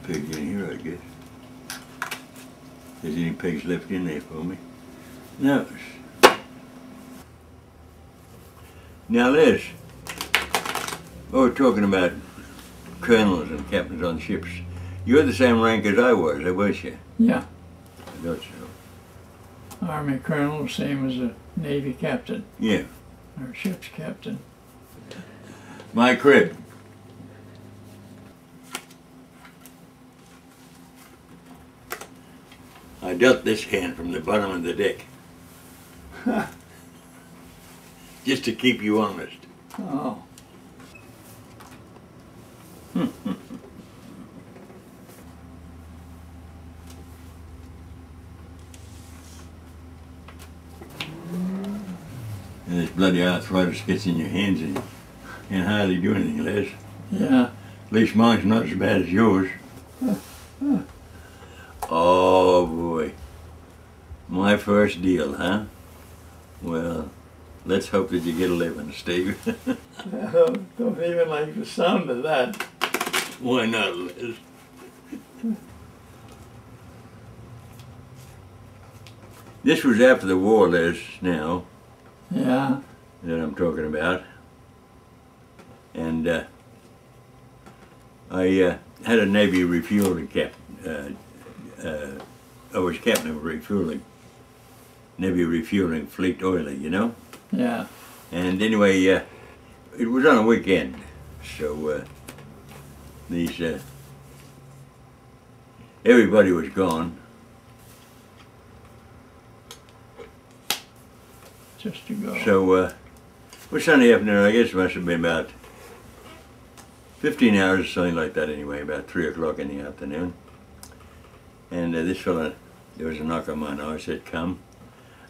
pig in here, I guess. Is any pigs left in there for me? No. Now, Les, we're talking about colonels and captains on ships. You're the same rank as I was, weren't you? Yeah. I thought so. Army colonel, same as a Navy captain. Yeah. Or ship's captain. My crib. I dealt this hand from the bottom of the deck. Just to keep you honest. Oh. And this bloody arthritis gets in your hands and you can't hardly do anything, Les. Yeah. At least mine's not as bad as yours. Oh boy. My first deal, huh? Well, let's hope that you get 11, Steve. Don't even like the sound of that. Why not, Les? This was after the war, Les, now. Yeah. That I'm talking about. And I had a Navy refueling captain. I was captain of refueling. Navy refueling fleet oiler, you know? Yeah. And anyway, it was on a weekend. So these, everybody was gone. Just to go. So, it was Sunday afternoon, I guess it must have been about 15 hours, something like that anyway, about 3 o'clock in the afternoon. And this fella, there was a knock on my door, I said, come.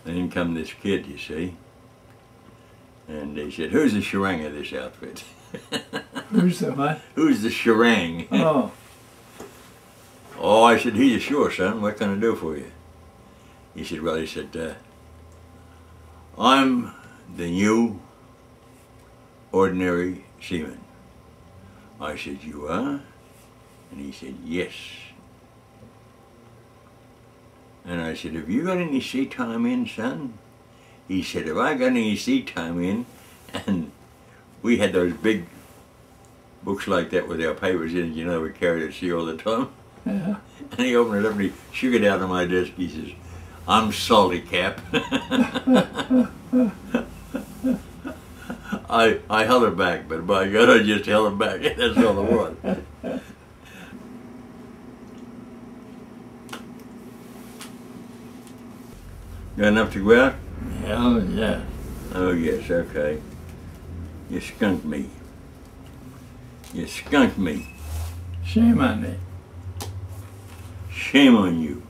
And in come this kid, you see. And he said, who's the sherang of this outfit? Who's the what? Who's the sherang? Oh. Oh, I said, he's sure, son, what can I do for you? He said, well, he said, I'm the new ordinary seaman. I said, you are? And he said, yes. And I said, have you got any sea time in, son? He said, have I got any sea time in? And we had those big books like that with our papers in it, you know, we carried at sea all the time. Yeah. And he opened it up and he shook it out on my desk. He says, I'm salty, Cap. I held it back, but by God, I just held it back. That's all it was. Got enough to go out? Hell yeah. Oh, yes, okay. You skunked me. You skunked me. Shame on me. Shame on you.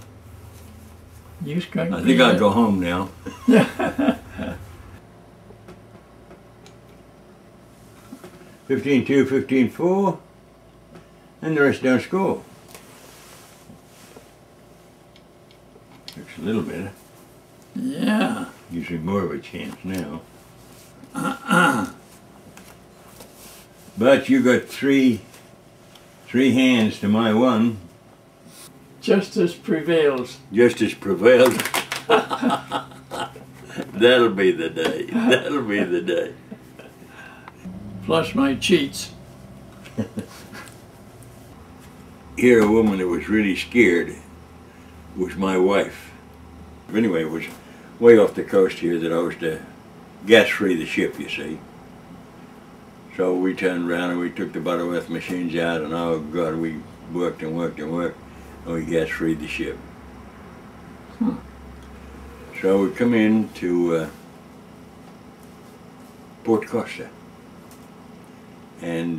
You skunked me. I think I'll go home now. 15-2, 15-4, and the rest don't score. Looks a little better. Yeah. Usually more of a chance now. But you got three hands to my one. Justice prevails. Justice prevailed. That'll be the day. That'll be the day. Plus my cheats. Here, a woman that was really scared was my wife. Anyway, it was way off the coast here that I was to gas free the ship, you see. So we turned around and we took the butterworth machines out, and oh God, we worked and worked and worked, and we gas freed the ship. So we come in to Port Costa and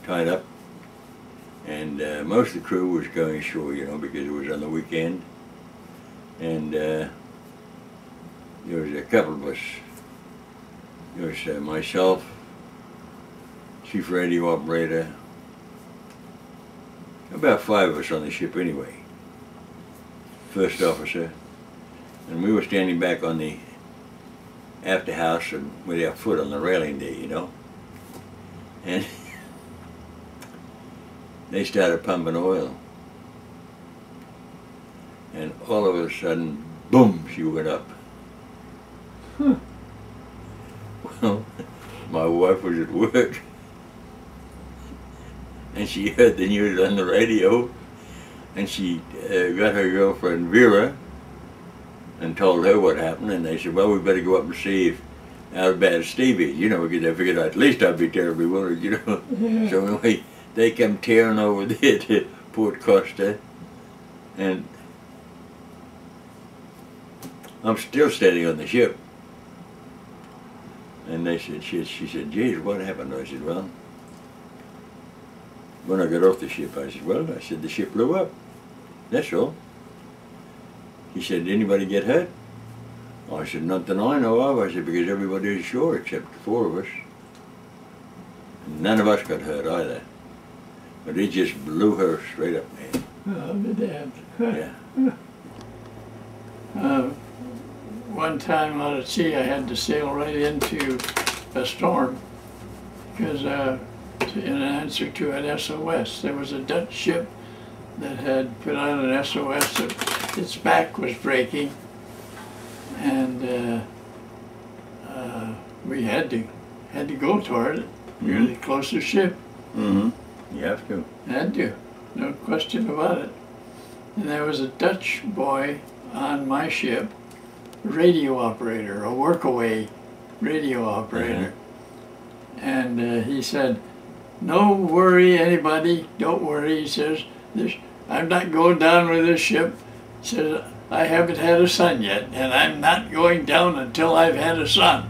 tied up, and most of the crew was going ashore, you know, because it was on the weekend, and there was a couple of us. There was myself, chief radio operator, about 5 of us on the ship anyway, first officer, and we were standing back on the after house and with our foot on the railing there, you know. And they started pumping oil. And all of a sudden, boom, she went up. Huh. Well, my wife was at work, and she heard the news on the radio, and she got her girlfriend Vera and told her what happened, and they said, well, we better go up and see if how bad Steve is, you know, because they figured at least I'd be terribly worried, you know. Yeah. So anyway, they come tearing over there to Port Costa, and I'm still standing on the ship. And they said, she said, geez, what happened? I said, well, when I got off the ship, I said, well, I said, the ship blew up. That's all. He said, did anybody get hurt? I said, not that I know of. I said, because everybody is ashore except the four of us. And none of us got hurt either. But it just blew her straight up, man. I'll be damned. Yeah. One time out at sea, I had to sail right into a storm because in answer to an SOS, there was a Dutch ship that had put out an SOS that its back was breaking, and we had to go toward it. We were the closest ship. Mm-hmm. You have to. Had to, no question about it. And there was a Dutch boy on my ship, radio operator, a workaway radio operator. And he said, no worry anybody, don't worry. He says, I'm not going down with this ship. He says, I haven't had a son yet, and I'm not going down until I've had a son.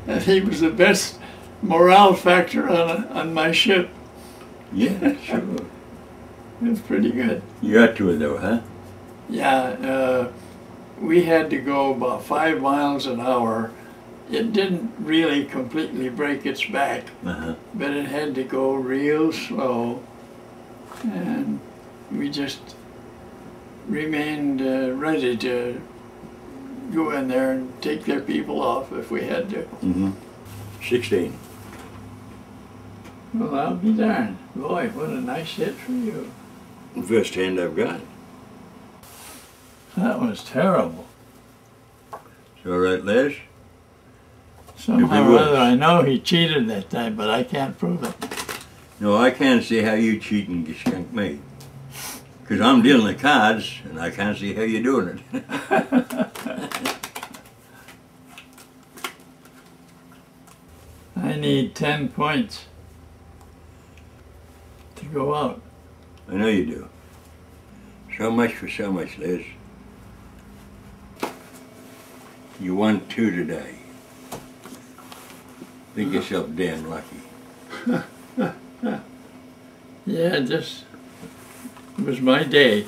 And he was the best morale factor on my ship. Yeah, sure. It was pretty good. You got to it though, huh? Yeah, we had to go about 5 miles an hour. It didn't really completely break its back, but it had to go real slow. And we just remained ready to go in there and take their people off if we had to. 16. Well, I'll be darned. Boy, what a nice hit for you. First hand I've got. That was terrible. It's all right, Les? Somehow or other, I know he cheated that time, but I can't prove it. No, I can't see how you cheat and skunk me. Because I'm dealing the cards, and I can't see how you're doing it. I need 10 points to go out. I know you do. So much for so much, Liz. You won 2 today. Think yourself damn lucky. Yeah, just it was my day.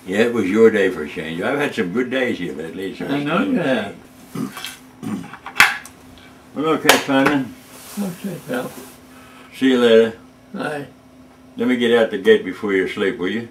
Yeah, it was your day for a change. I've had some good days here lately. So I know you have. Well, okay, partner. Okay, pal. See you later. Bye. Let me get out the gate before you sleep, will you?